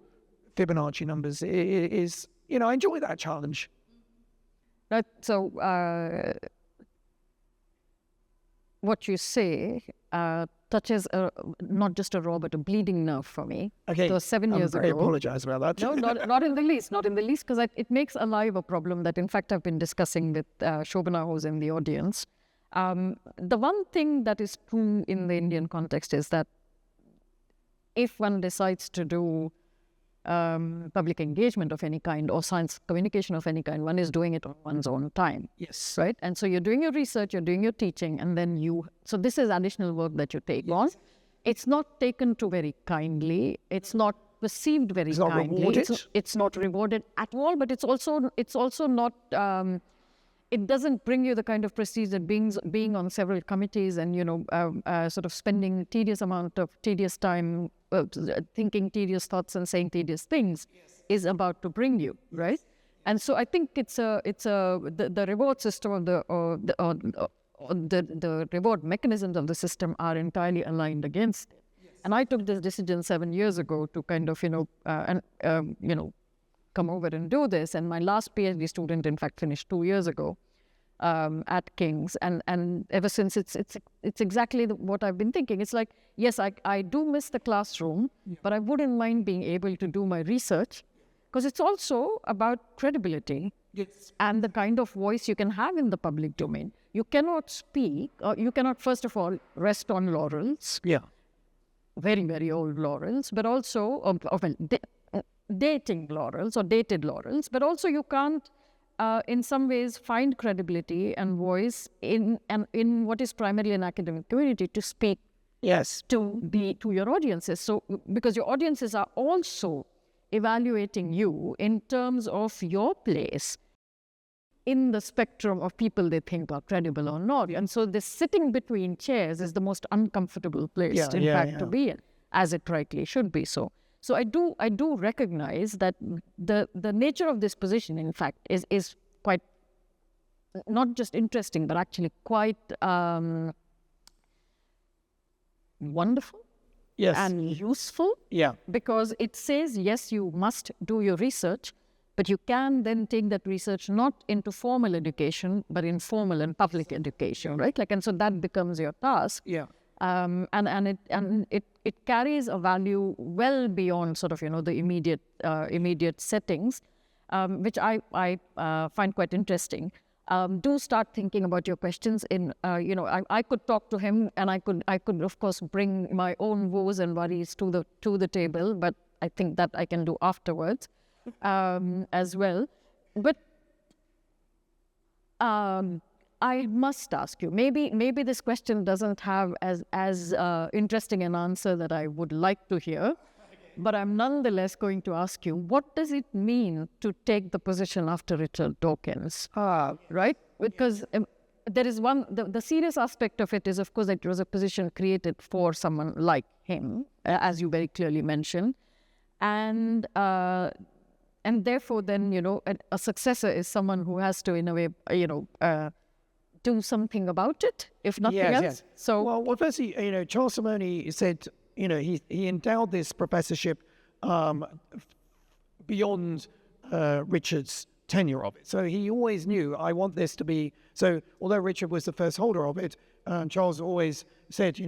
Fibonacci numbers is, I enjoy that challenge. Right. So what you say touches not just a raw but a bleeding nerve for me. Okay. So 7 years ago. I apologize about that. No, not in the least, because it makes alive a problem that, in fact, I've been discussing with Shobana, who's in the audience. The one thing that is true in the Indian context is that if one decides to do public engagement of any kind or science communication of any kind, one is doing it on one's own time. Yes. Right? And so you're doing your research, you're doing your teaching, and then so this is additional work that you take on. It's not taken to very kindly. It's not perceived very kindly. Not rewarded. It's not rewarded at all, but it's also not, it doesn't bring you the kind of prestige that being on several committees and, sort of spending tedious amount of tedious time thinking tedious thoughts and saying tedious things is about to bring you, right? And so I think the reward system of the reward mechanisms of the system are entirely aligned against it. And I took this decision 7 years ago to kind of, come over and do this. And my last PhD student, in fact, finished 2 years ago at King's. And ever since, it's exactly what I've been thinking. It's like, yes, I do miss the classroom, but I wouldn't mind being able to do my research, because it's also about credibility and the kind of voice you can have in the public domain. You cannot speak, or you cannot, first of all, rest on laurels. Yeah. Very, very old laurels, but also dating laurels or dated laurels, but also you can't, in some ways, find credibility and voice in what is primarily an academic community to speak to your audiences. So, because your audiences are also evaluating you in terms of your place in the spectrum of people they think are credible or not. And so this sitting between chairs is the most uncomfortable place, to be in, as it rightly should be so. So I do recognize that the nature of this position, in fact, is quite not just interesting, but actually quite wonderful. Yes. And useful. Yeah. Because it says, yes, you must do your research, but you can then take that research not into formal education, but informal and public education, right? And so that becomes your task. Yeah. And it carries a value well beyond sort of, the immediate settings, which I find quite interesting. Do start thinking about your questions. I could talk to him, and I could of course bring my own woes and worries to the table, but I think that I can do afterwards as well. But I must ask you, maybe this question doesn't have as interesting an answer that I would like to hear, but I'm nonetheless going to ask you, what does it mean to take the position after Richard Dawkins? Right? Because there is the serious aspect of it is, of course, that it was a position created for someone like him, as you very clearly mentioned. And therefore, then, a successor is someone who has to, in a way, do something about it, if nothing else. Yes. So, well, firstly, Charles Simonyi said, he endowed this professorship beyond Richard's tenure of it. So he always knew, I want this to be, so although Richard was the first holder of it, Charles always said,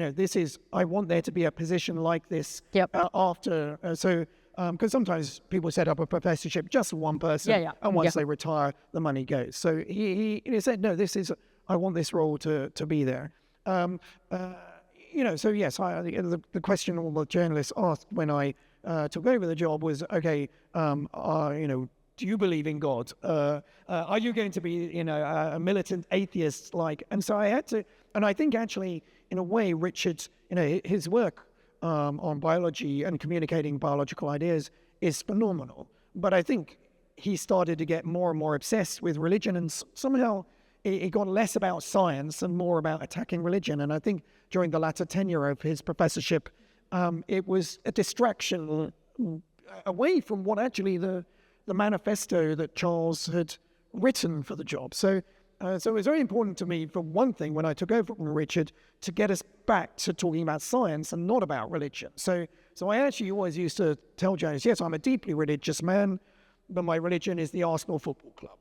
I want there to be a position like this after, because sometimes people set up a professorship just for one person, and once they retire, the money goes. So he said, no, I want this role to be there. So yes, the question all the journalists asked when I took over the job was, okay, do you believe in God? Are you going to be, a militant atheist? And so I had to, and I think actually, in a way, Richard's, his work on biology and communicating biological ideas is phenomenal. But I think he started to get more and more obsessed with religion, and somehow it got less about science and more about attacking religion. And I think during the latter tenure of his professorship, it was a distraction away from what actually the manifesto that Charles had written for the job. So it was very important to me, for one thing, when I took over from Richard, to get us back to talking about science and not about religion. So I actually always used to tell journalists, yes, I'm a deeply religious man, but my religion is the Arsenal Football Club.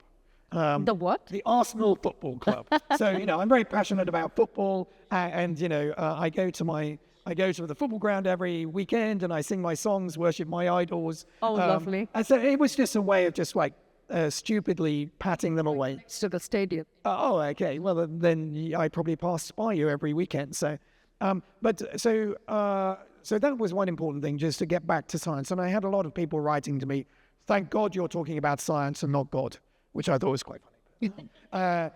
The what? The Arsenal Football Club. So, I'm very passionate about football, and I go to the football ground every weekend, and I sing my songs, worship my idols. Oh, lovely. And so it was just a way of just stupidly patting them away. Next to the stadium. Oh, okay. Well, then I probably passed by you every weekend. So, so that was one important thing, just to get back to science. And I had a lot of people writing to me, thank God you're talking about science and not God, which I thought was quite funny.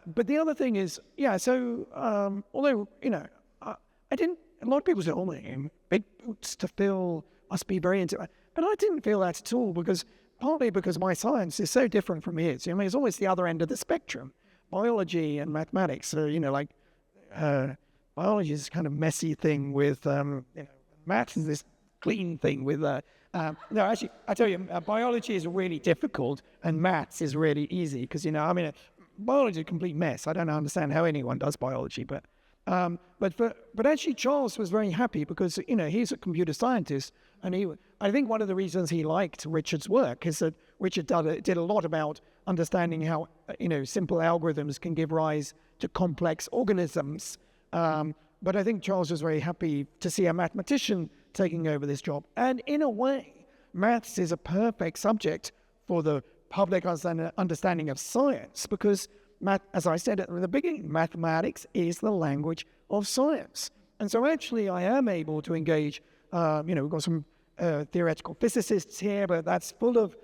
But the other thing is, although, I didn't, a lot of people say, oh, big boots to fill, must be very into it. But I didn't feel that at all, partly because my science is so different from his. It's always the other end of the spectrum, biology and mathematics. So, biology is this kind of messy thing with, maths is this clean thing with, no, actually, I tell you, biology is really difficult and maths is really easy because, biology is a complete mess. I don't understand how anyone does biology, but actually Charles was very happy because, he's a computer scientist, and I think one of the reasons he liked Richard's work is that Richard did a lot about understanding how, simple algorithms can give rise to complex organisms. But I think Charles was very happy to see a mathematician taking over this job. And in a way, maths is a perfect subject for the public understanding of science because, as I said at the beginning, mathematics is the language of science. And so actually I am able to engage, we've got some theoretical physicists here, but that's full of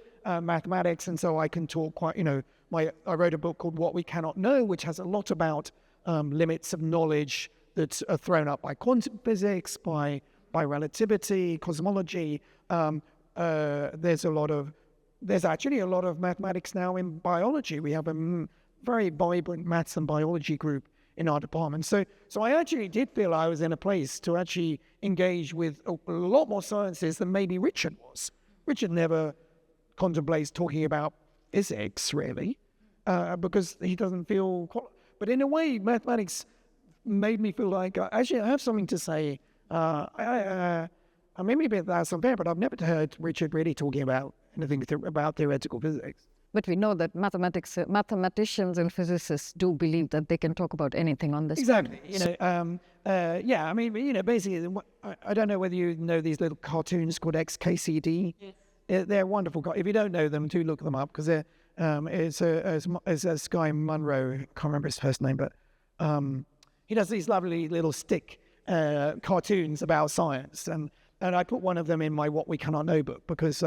mathematics. And so I can talk quite, I wrote a book called What We Cannot Know, which has a lot about limits of knowledge that are thrown up by quantum physics, by relativity, cosmology. There's a lot of there's actually a lot of mathematics now in biology. We have a very vibrant maths and biology group in our department. So I actually did feel I was in a place to actually engage with a lot more sciences than maybe Richard was. Richard never contemplates talking about physics, really, because he doesn't feel... But in a way, mathematics made me feel like, actually, I have something to say. I maybe a bit that's unfair, but I've never heard Richard really talking about anything about theoretical physics. But we know that mathematicians and physicists do believe that they can talk about anything on this. Exactly. Yeah, I mean, basically, I don't know whether you know these little cartoons called XKCD. Yes. They're wonderful. If you don't know them, do look them up, because they're, it's a Sky Munro, I can't remember his first name, but he does these lovely little stick cartoons about science. And I put one of them in my What We Cannot Know book, because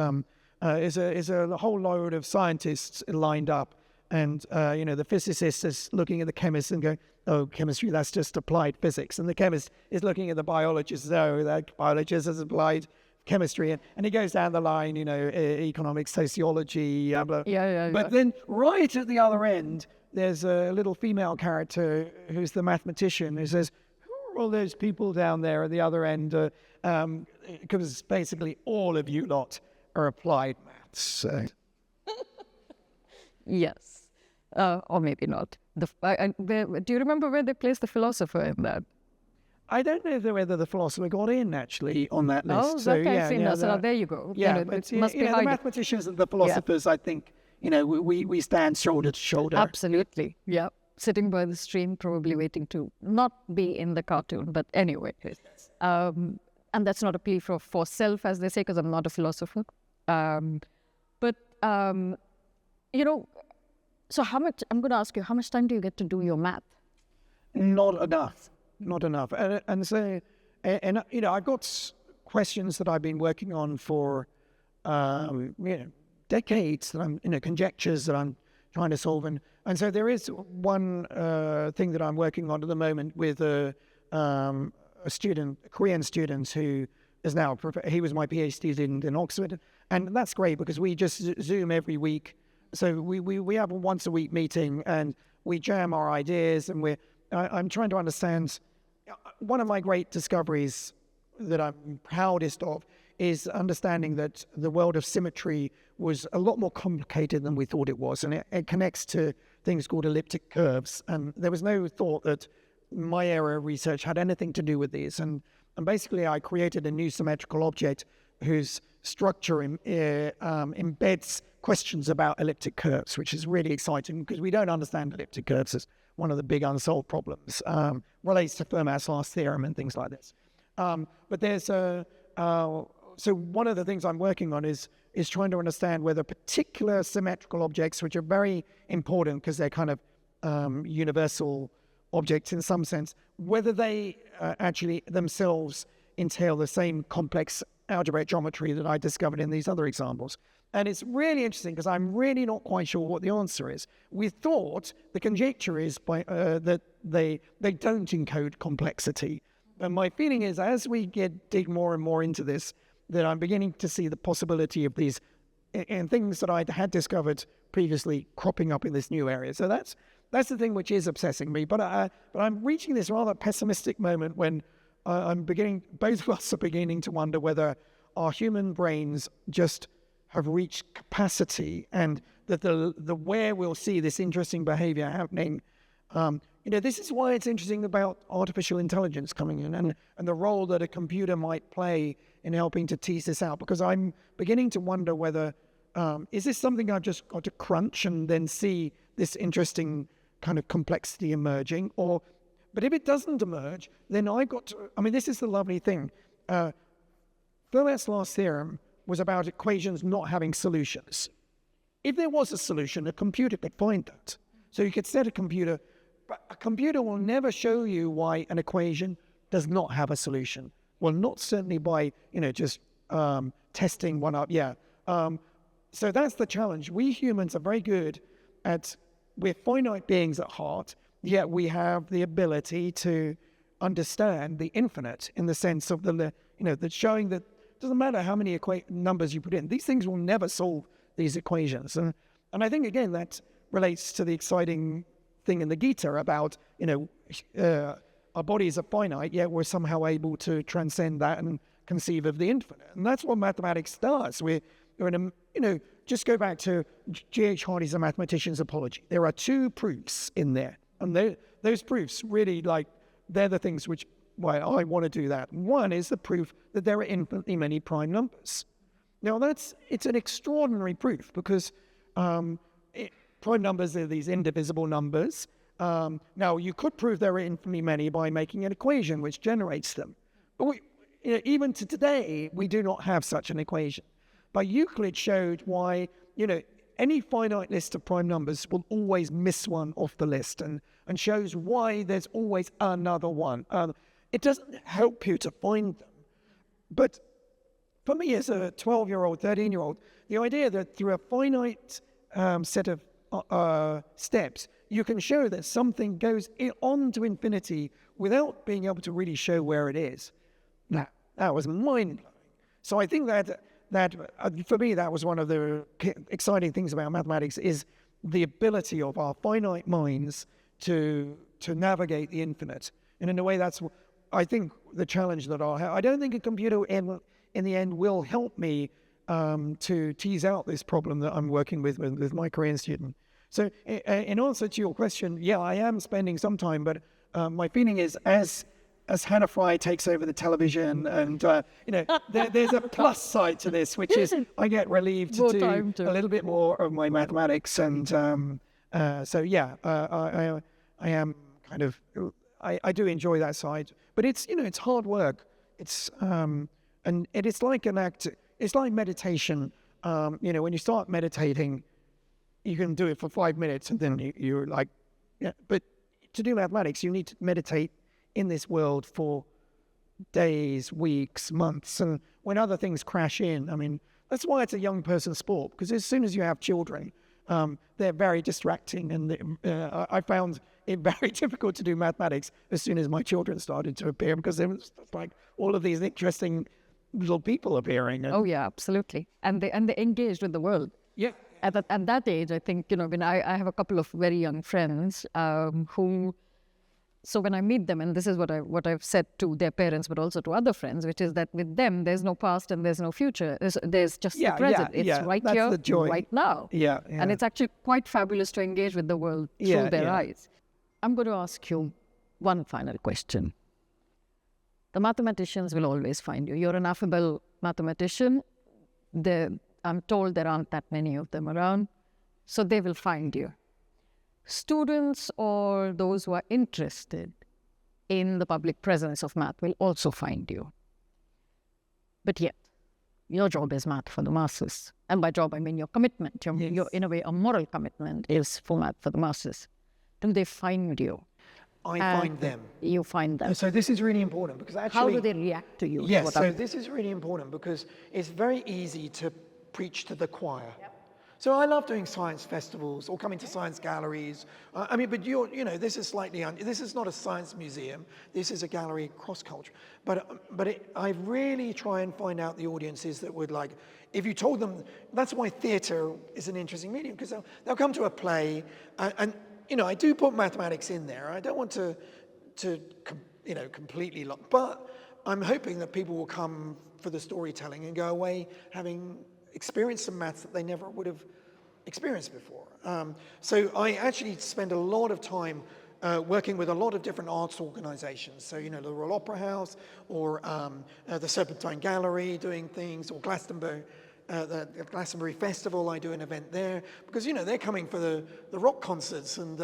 is a whole load of scientists lined up, and the physicist is looking at the chemist and going, "Oh, chemistry, that's just applied physics," and the chemist is looking at the biologist, "Oh, that biologist has applied chemistry," and he goes down the line, economics, sociology, blah. Yeah. But then right at the other end, there's a little female character who's the mathematician, who says, "Who are all those people down there at the other end?" Because basically all of you lot are applied maths. So. Yes, or maybe not. Do you remember where they placed the philosopher in that? I don't know whether the philosopher got in actually on that list. Oh, so there you go. Yeah, but the mathematicians and the philosophers, I think, we stand shoulder to shoulder. Absolutely, yeah. Sitting by the stream, probably waiting to not be in the cartoon, but anyway. And that's not a plea for self, as they say, because I'm not a philosopher. So how much, I'm going to ask you, how much time do you get to do your math? Not enough. I've got questions that I've been working on for, decades, that I'm, conjectures that I'm trying to solve. And so there is one thing that I'm working on at the moment with a Korean student who is now, he was my PhD student in Oxford. And that's great because we just Zoom every week. So we have a once a week meeting and we jam our ideas, and I'm trying to understand. One of my great discoveries that I'm proudest of is understanding that the world of symmetry was a lot more complicated than we thought it was. And it connects to things called elliptic curves. And there was no thought that my area of research had anything to do with these. And basically I created a new symmetrical object whose structure embeds questions about elliptic curves, which is really exciting because we don't understand elliptic curves as one of the big unsolved problems. Relates to Fermat's last theorem and things like this. But there's so one of the things I'm working on is trying to understand whether particular symmetrical objects, which are very important because they're kind of universal objects in some sense, whether they actually themselves entail the same complex algebraic geometry that I discovered in these other examples. And it's really interesting because I'm really not quite sure what the answer is. We thought the conjecture is that they don't encode complexity. And my feeling is as we dig more and more into this, that I'm beginning to see the possibility of these and things that I had discovered previously cropping up in this new area. So that's the thing which is obsessing me. But I'm reaching this rather pessimistic moment when both of us are beginning to wonder whether our human brains just have reached capacity, and that the where we'll see this interesting behavior happening. This is why it's interesting about artificial intelligence coming in and the role that a computer might play in helping to tease this out, because I'm beginning to wonder whether is this something I've just got to crunch and then see this interesting kind of complexity emerging, but if it doesn't emerge, then this is the lovely thing. Fermat's last theorem was about equations not having solutions. If there was a solution, a computer could find that. So you could set a computer, but a computer will never show you why an equation does not have a solution. Well, not certainly by, just testing one up. Yeah. So that's the challenge. We humans are very good we're finite beings at heart, yet we have the ability to understand the infinite in the sense of the showing that it doesn't matter how many numbers you put in. These things will never solve these equations. And I think, again, that relates to the exciting thing in the Gita about, our bodies are finite, yet we're somehow able to transcend that and conceive of the infinite. And that's what mathematics does. We're in a, just go back to G.H. Hardy's A Mathematician's Apology. There are two proofs in there. And those proofs really, they're the things why I want to do that. One is the proof that there are infinitely many prime numbers. Now, it's an extraordinary proof because prime numbers are these indivisible numbers. Now, you could prove there are infinitely many by making an equation which generates them. But even to today, we do not have such an equation. But Euclid showed why, any finite list of prime numbers will always miss one off the list, and shows why there's always another one. It doesn't help you to find them. But for me as a 12-year-old, 13-year-old, the idea that through a finite set of steps, you can show that something goes on to infinity without being able to really show where it is, that was mind-blowing. So I think that for me, that was one of the exciting things about mathematics, is the ability of our finite minds to navigate the infinite. And in a way, that's, I think, the challenge that I'll have. I don't think a computer in the end will help me to tease out this problem that I'm working with my Korean student. So in answer to your question, yeah, I am spending some time, but my feeling is as Hannah Fry takes over the television, and there's a plus side to this, which is I get relieved to do a little bit more of my mathematics, and so yeah, I am kind of I do enjoy that side, but it's it's hard work. It's and it's like an act. It's like meditation. When you start meditating, you can do it for 5 minutes, and then you're like, yeah. But to do mathematics, you need to meditate in this world for days, weeks, months, and when other things crash in, I mean, that's why it's a young person's sport, because as soon as you have children, they're very distracting, and I found it very difficult to do mathematics as soon as my children started to appear, because there was like all of these interesting little people appearing. Oh yeah, absolutely, and they engaged with the world. Yeah. At that age, I think when I have a couple of very young friends who. So when I meet them, and this is what I've said to their parents, but also to other friends, which is that with them, there's no past and there's no future. There's just the present. It's right that's here, the joy. right now. Yeah. And it's actually quite fabulous to engage with the world through their eyes. I'm going to ask you one final question. The mathematicians will always find you. You're an affable mathematician. I'm told there aren't that many of them around, so they will find you. Students or those who are interested in the public presence of math will also find you. But yet, your job is math for the masses. And by job, I mean your commitment. Your in a way, a moral commitment is for math for the masses. Do they find you? I find them. You find them. So this is really important, because actually... How do they react to you? Yes, so this is really important, because it's very easy to preach to the choir. Yep. So I love doing science festivals or coming to science galleries. But this is this is not a science museum. This is a gallery cross-culture. But I really try and find out the audiences that would like, if you told them, that's why theatre is an interesting medium, because they'll come to a play and I do put mathematics in there. I don't want to completely lock, but I'm hoping that people will come for the storytelling and go away having experienced some maths that they never would have experienced before. So I actually spend a lot of time working with a lot of different arts organizations. So, the Royal Opera House, or the Serpentine Gallery doing things, or Glastonbury. The Glastonbury Festival, I do an event there, because they're coming for the rock concerts, and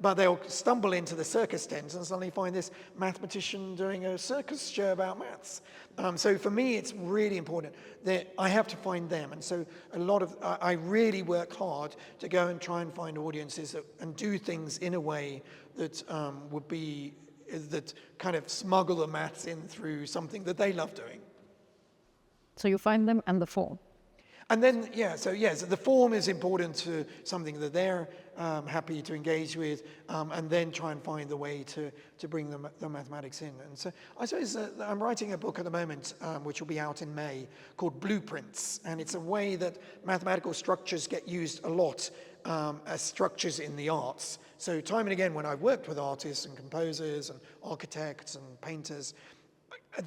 but they'll stumble into the circus tent and suddenly find this mathematician doing a circus show about maths. So for me, it's really important that I have to find them, and so I really work hard to go and try and find audiences and do things in a way that that kind of smuggle the maths in through something that they love doing. So you find them and the form. And then, so the form is important to something that they're happy to engage with, and then try and find the way to bring the mathematics in. And so I suppose I'm writing a book at the moment, which will be out in May, called Blueprints. And it's a way that mathematical structures get used a lot as structures in the arts. So time and again, when I've worked with artists and composers and architects and painters,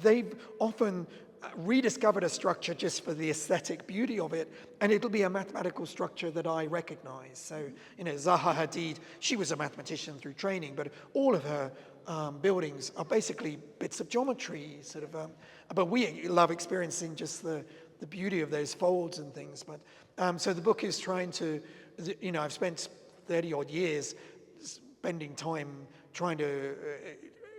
they've often rediscovered a structure just for the aesthetic beauty of it, and it'll be a mathematical structure that I recognize. So, Zaha Hadid, she was a mathematician through training, but all of her buildings are basically bits of geometry, but we love experiencing just the beauty of those folds and things. But so the book is trying to, I've spent 30 odd years spending time trying to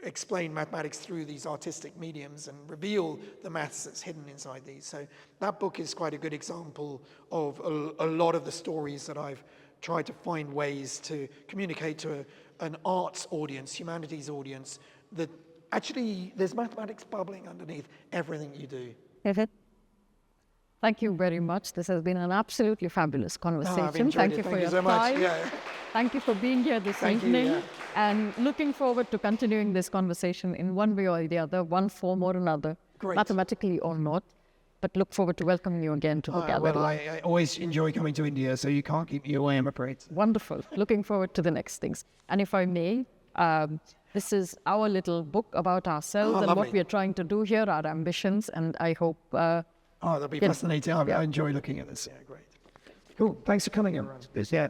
explain mathematics through these artistic mediums and reveal the maths that's hidden inside these. So that book is quite a good example of a lot of the stories that I've tried to find ways to communicate to an arts audience, humanities audience, that actually there's mathematics bubbling underneath everything you do. Thank you very much. This has been an absolutely fabulous conversation. Thank you for your so time. Much. Thank you for being here this evening. And looking forward to continuing this conversation in one way or the other, one form or another, mathematically or not. But look forward to welcoming you again to the gallery. Well, I always enjoy coming to India, so you can't keep me away, I'm afraid. Wonderful. Looking forward to the next things. And if I may, this is our little book about ourselves and lovely. what we are trying to do here, our ambitions, and I hope... that'll be fascinating. I enjoy looking at this. Yeah, great. Cool. Thanks for coming, everyone. Yeah.